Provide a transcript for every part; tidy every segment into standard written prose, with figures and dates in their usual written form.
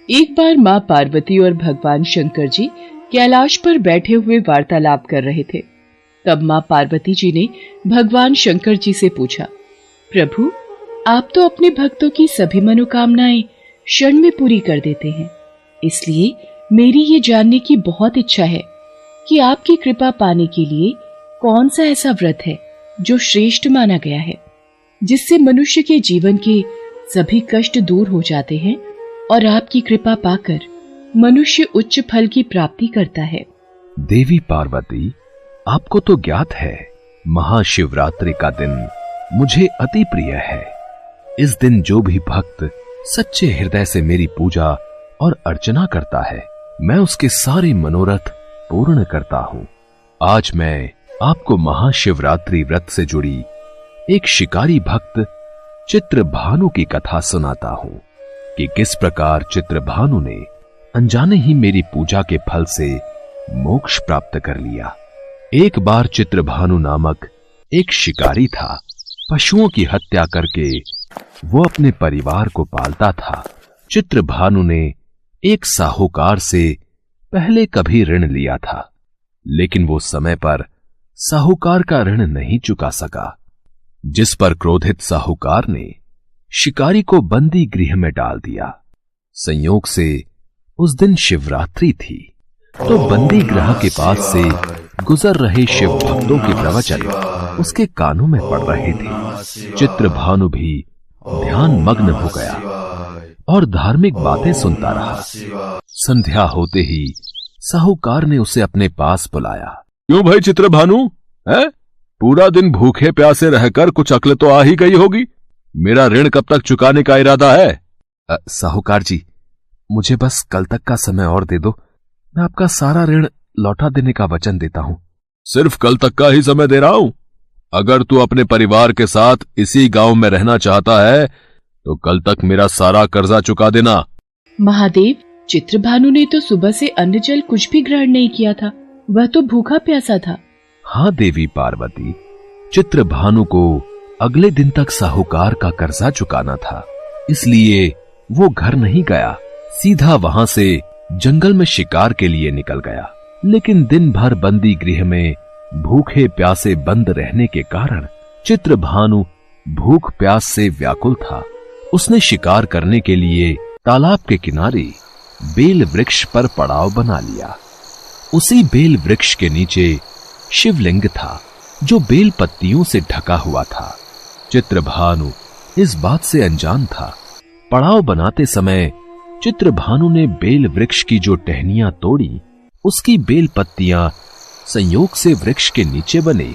एक बार माँ पार्वती और भगवान शंकर जी कैलाश पर बैठे हुए वार्तालाप कर रहे थे। तब माँ पार्वती जी ने भगवान शंकर जी से पूछा, प्रभु, आप तो अपने भक्तों की सभी मनोकामनाएं क्षण में पूरी कर देते हैं, इसलिए मेरी ये जानने की बहुत इच्छा है कि आपकी कृपा पाने के लिए कौन सा ऐसा व्रत है जो श्रेष्ठ माना गया है, जिससे मनुष्य के जीवन के सभी कष्ट दूर हो जाते हैं और आपकी कृपा पाकर मनुष्य उच्च फल की प्राप्ति करता है। देवी पार्वती, आपको तो ज्ञात है, महाशिवरात्रि का दिन मुझे अति प्रिय है। इस दिन जो भी भक्त सच्चे हृदय से मेरी पूजा और अर्चना करता है, मैं उसके सारे मनोरथ पूर्ण करता हूं। आज मैं आपको महाशिवरात्रि व्रत से जुड़ी एक शिकारी भक्त चित्रभानु की कथा सुनाता हूं कि किस प्रकार चित्रभानु ने अनजाने ही मेरी पूजा के फल से मोक्ष प्राप्त कर लिया। एक बार चित्रभानु नामक एक शिकारी था। पशुओं की हत्या करके वो अपने परिवार को पालता था। चित्रभानु ने एक साहूकार से पहले कभी ऋण लिया था, लेकिन वो समय पर साहूकार का ऋण नहीं चुका सका, जिस पर क्रोधित साहूकार ने शिकारी को बंदी गृह में डाल दिया। संयोग से उस दिन शिवरात्रि थी, तो बंदी गृह के पास से गुजर रहे शिव भक्तों के प्रवचन उसके कानों में पड़ रहे थे। चित्रभानु भी ध्यान मग्न हो गया और धार्मिक बातें सुनता रहा। संध्या होते ही साहूकार ने उसे अपने पास बुलाया। क्यों भाई चित्रभानु, है? पूरा दिन भूखे प्यासे रहकर कुछ अक्ल तो आ ही गई होगी। मेरा ऋण कब तक चुकाने का इरादा है? साहूकार जी, मुझे बस कल तक का समय और दे दो, मैं आपका सारा ऋण लौटा देने का वचन देता हूं। सिर्फ कल तक का ही समय दे रहा हूं। अगर तू अपने परिवार के साथ इसी गांव में रहना चाहता है तो कल तक मेरा सारा कर्जा चुका देना। महादेव, चित्रभानु ने तो सुबह से अन्न जल कुछ भी ग्रहण नहीं किया था, वह तो भूखा प्यासा था। हाँ देवी पार्वती, चित्रभानु को अगले दिन तक साहूकार का कर्जा चुकाना था, इसलिए वो घर नहीं गया, सीधा वहां से जंगल में शिकार के लिए निकल गया। लेकिन दिन भर बंदी गृह में भूखे प्यासे बंद रहने के कारण चित्रभानु भूख प्यास से व्याकुल था। उसने शिकार करने के लिए तालाब के किनारे बेल वृक्ष पर पड़ाव बना लिया। उसी बेल वृक्ष के नीचे शिवलिंग था, जो बेल पत्तियों से ढका हुआ था। चित्रभानु इस बात से अनजान था। पड़ाव बनाते समय चित्रभानु ने बेल वृक्ष की जो टहनियां तोड़ी, उसकी बेल पत्तियां संयोग से वृक्ष के नीचे बने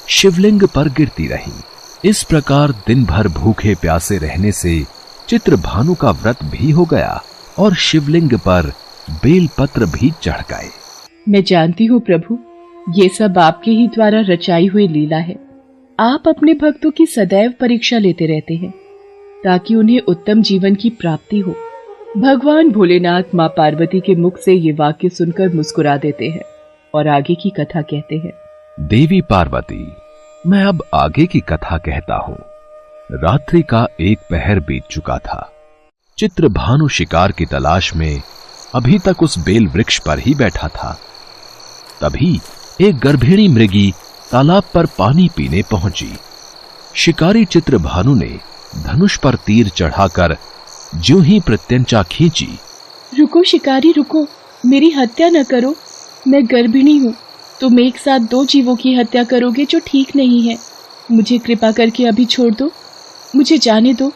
शिवलिंग पर गिरती रहीं। इस प्रकार दिन भर भूखे प्यासे रहने से चित्रभानु का व्रत भी हो गया और शिवलिंग पर बेल पत्र भी चढ़ गए। मैं जानती हूँ प्रभु, ये सब आपके ही द्वारा रचाई हुई लीला है। आप अपने भक्तों की सदैव परीक्षा लेते रहते हैं ताकि उन्हें उत्तम जीवन की प्राप्ति हो। भगवान भोलेनाथ माँ पार्वती के मुख से ये वाक्य सुनकर मुस्कुरा देते हैं और आगे की कथा कहते हैं। देवी पार्वती, मैं अब आगे की कथा कहता हूं। रात्रि का एक पहर बीत चुका था। चित्रभानु शिकार की तलाश में अभी तक उस बेल वृक्ष पर ही बैठा था। तभी एक गर्भिणी मृगी तालाब पर पानी पीने पहुंची। शिकारी चित्रभानु ने धनुष पर तीर चढ़ाकर ज्यों ही प्रत्यंचा खींची। रुको शिकारी रुको, मेरी हत्या न करो, मैं गर्भिणी हूँ। तुम एक साथ दो जीवों की हत्या करोगे जो ठीक नहीं है। मुझे कृपा करके अभी छोड़ दो, मुझे जाने दो।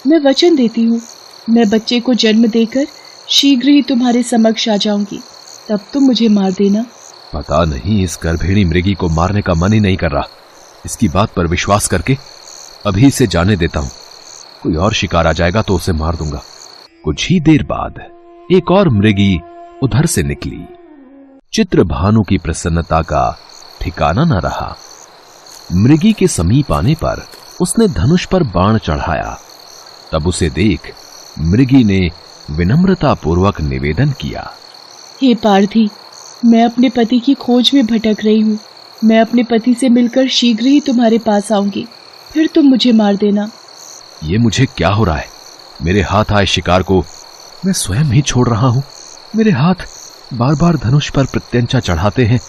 मैं वचन देती हूँ, मैं बच्चे को जन्म देकर शीघ्र ही तुम्हारे समक्ष आ जाऊंगी, तब तुम मुझे मार देना। पता नहीं इस गर्भिणी मृगी को मारने का मन ही नहीं कर रहा। इसकी बात पर विश्वास करके अभी इसे जाने देता हूं। कोई और शिकार आ जाएगा तो उसे मार दूंगा। कुछ ही देर बाद एक और मृगी उधर से निकली। चित्रभानु की प्रसन्नता का ठिकाना न रहा। मृगी के समीप आने पर उसने धनुष पर बाण चढ़ाया। तब उसे देख मृगी ने विनम्रता पूर्वक निवेदन किया, हे पार्थी, मैं अपने पति की खोज में भटक रही हूँ। मैं अपने पति से मिलकर शीघ्र ही तुम्हारे पास आऊंगी, फिर तुम मुझे मार देना। ये मुझे क्या हो रहा है? मेरे हाथ आए शिकार को मैं स्वयं ही छोड़ रहा हूं। मेरे हाथ बार बार धनुष पर प्रत्यंचा चढ़ाते हैं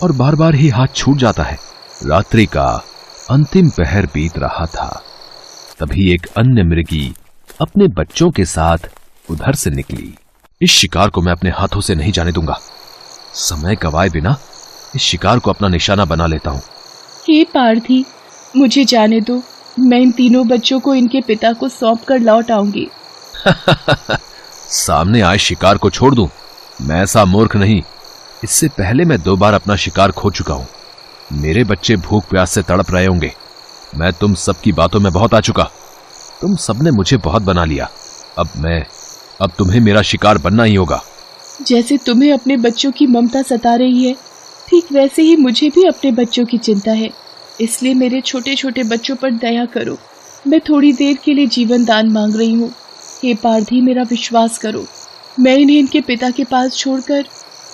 और बार बार ही हाथ छूट जाता है। रात्रि का अंतिम पहर बीत रहा था। तभी एक अन्य मृगी अपने बच्चों के साथ उधर से निकली। इस शिकार को मैं अपने हाथों से नहीं जाने दूंगा। समय गवाए बिना इस शिकार को अपना निशाना बना लेता हूं। हे पार्थी, मुझे जाने दो। मैं इन तीनों बच्चों को इनके पिता को सौंप कर लौट आऊंगी। सामने आए शिकार को छोड़ दूं? मैं ऐसा मूर्ख नहीं। इससे पहले मैं 2 बार अपना शिकार खो चुका हूं। मेरे बच्चे भूख प्यास से तड़प रहे होंगे। मैं तुम सबकी बातों में बहुत आ चुका। तुम सबने मुझे बहुत बना लिया। अब तुम्हें मेरा शिकार बनना ही होगा। जैसे तुम्हें अपने बच्चों की ममता सता रही है, ठीक वैसे ही मुझे भी अपने बच्चों की चिंता है। इसलिए मेरे छोटे छोटे बच्चों पर दया करो। मैं थोड़ी देर के लिए जीवन दान मांग रही हूँ। हे पार्थी, मेरा विश्वास करो। मैं इन्हें इनके पिता के पास छोड़कर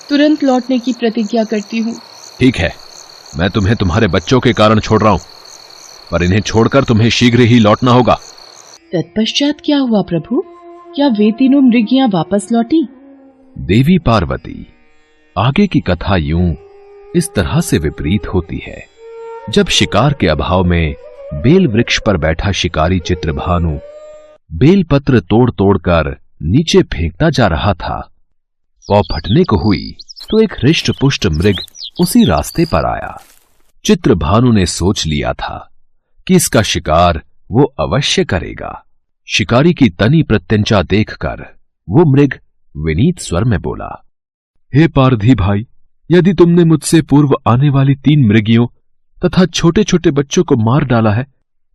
तुरंत लौटने की प्रतिज्ञा करती हूँ। ठीक है, मैं तुम्हें तुम्हारे बच्चों के कारण छोड़ रहा हूं, पर इन्हें छोड़कर तुम्हें शीघ्र ही लौटना होगा। तत्पश्चात क्या हुआ प्रभु? क्या वे तीनों मृगियां वापस लौटी? देवी पार्वती, आगे की कथा यूं इस तरह से विपरीत होती है। जब शिकार के अभाव में बेल वृक्ष पर बैठा शिकारी चित्रभानु बेल पत्र तोड़ तोड़कर नीचे फेंकता जा रहा था, पौ फटने को हुई तो एक हृष्ट पुष्ट मृग उसी रास्ते पर आया। चित्रभानु ने सोच लिया था कि इसका शिकार वो अवश्य करेगा। शिकारी की तनी प्रत्यंचा देखकर वो मृग विनीत स्वर में बोला, हे पारधी भाई, यदि तुमने मुझसे पूर्व आने वाली 3 मृगियों तथा छोटे छोटे बच्चों को मार डाला है,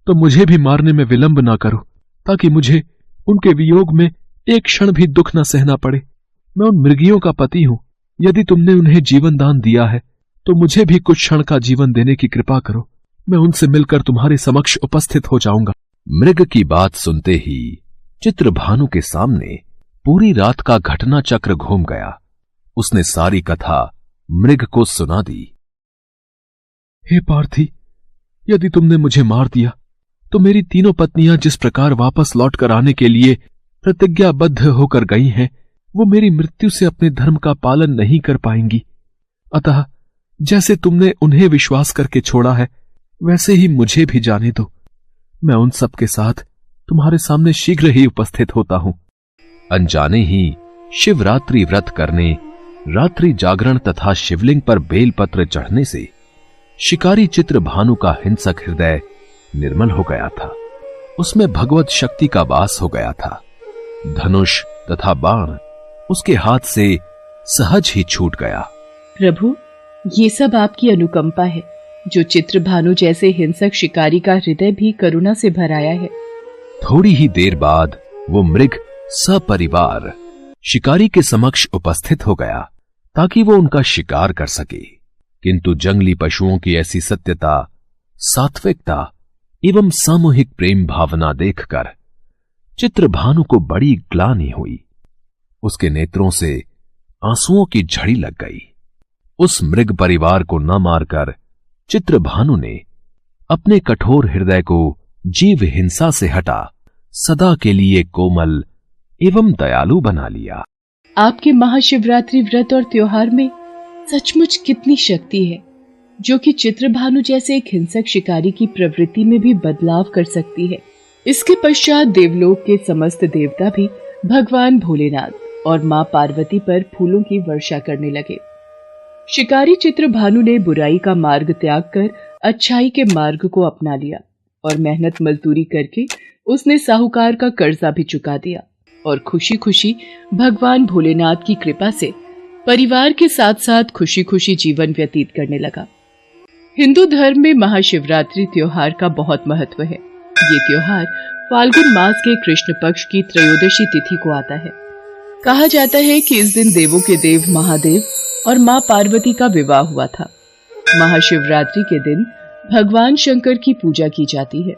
तो मुझे भी मारने में विलंब ना करो, ताकि मुझे उनके वियोग में एक क्षण भी दुख न सहना पड़े। मैं उन मृगियों का पति हूं। यदि तुमने उन्हें जीवन दान दिया है, तो मुझे भी कुछ क्षण का जीवन देने की कृपा करो। मैं उनसे मिलकर तुम्हारे समक्ष उपस्थित हो जाऊंगा। मृग की बात सुनते ही चित्रभानु के सामने पूरी रात का घटना चक्र घूम गया। उसने सारी कथा मृग को सुना दी। हे पार्थी, यदि तुमने मुझे मार दिया, तो मेरी तीनों पत्नियां जिस प्रकार वापस लौटकर आने के लिए प्रतिज्ञाबद्ध होकर गई हैं, वो मेरी मृत्यु से अपने धर्म का पालन नहीं कर पाएंगी। अतः जैसे तुमने उन्हें विश्वास करके छोड़ा है, वैसे ही मुझे भी जाने दो। मैं उन सब के साथ तुम्हारे सामने शीघ्र ही उपस्थित होता हूं। अनजाने ही शिवरात्रि व्रत करने, रात्रि जागरण तथा शिवलिंग पर बेलपत्र चढ़ने से शिकारी चित्रभानु का हिंसक हृदय निर्मल हो गया था। उसमें भगवत शक्ति का वास हो गया था। धनुष तथा बाण उसके हाथ से सहज ही छूट गया। प्रभु, ये सब आपकी अनुकंपा है, जो चित्रभानु जैसे हिंसक शिकारी का हृदय भी करुणा से भराया है। थोड़ी ही देर बाद वो मृग सपरिवार शिकारी के समक्ष उपस्थित हो गया, ताकि वो उनका शिकार कर सके। किंतु जंगली पशुओं की ऐसी सत्यता, सात्विकता एवं सामूहिक प्रेम भावना देखकर चित्रभानु को बड़ी ग्लानि हुई। उसके नेत्रों से आंसुओं की झड़ी लग गई। उस मृग परिवार को न मारकर चित्रभानु ने अपने कठोर हृदय को जीव हिंसा से हटा सदा के लिए कोमल एवं दयालु बना लिया। आपके महाशिवरात्रि व्रत और त्योहार में सचमुच कितनी शक्ति है, जो कि चित्रभानु जैसे एक हिंसक शिकारी की प्रवृत्ति में भी बदलाव कर सकती है। इसके पश्चात देवलोक के समस्त देवता भी भगवान भोलेनाथ और मां पार्वती पर फूलों की वर्षा करने लगे। शिकारी चित्रभानु ने बुराई का मार्ग त्याग कर अच्छाई के मार्ग को अपना लिया और मेहनत मजदूरी करके उसने साहूकार का कर्जा भी चुका दिया और खुशी खुशी भगवान भोलेनाथ की कृपा से परिवार के साथ साथ खुशी खुशी जीवन व्यतीत करने लगा। हिंदू धर्म में महाशिवरात्रि त्योहार का बहुत महत्व है। ये त्योहार फाल्गुन मास के कृष्ण पक्ष की त्रयोदशी तिथि को आता है। कहा जाता है कि इस दिन देवों के देव महादेव और मां पार्वती का विवाह हुआ था। महाशिवरात्रि के दिन भगवान शंकर की पूजा की जाती है।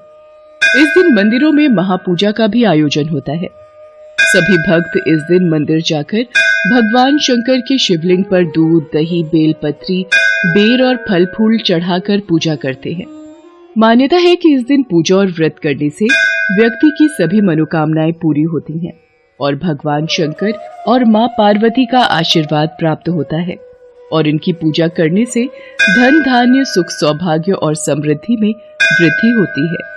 इस दिन मंदिरों में महापूजा का भी आयोजन होता है। सभी भक्त इस दिन मंदिर जाकर भगवान शंकर के शिवलिंग पर दूध, दही, बेलपत्री, बेर और फल फूल चढ़ाकर पूजा करते हैं। मान्यता है कि इस दिन पूजा और व्रत करने से व्यक्ति की सभी मनोकामनाएं पूरी होती हैं और भगवान शंकर और माँ पार्वती का आशीर्वाद प्राप्त होता है और इनकी पूजा करने से धन धान्य सुख सौभाग्य और समृद्धि में वृद्धि होती है।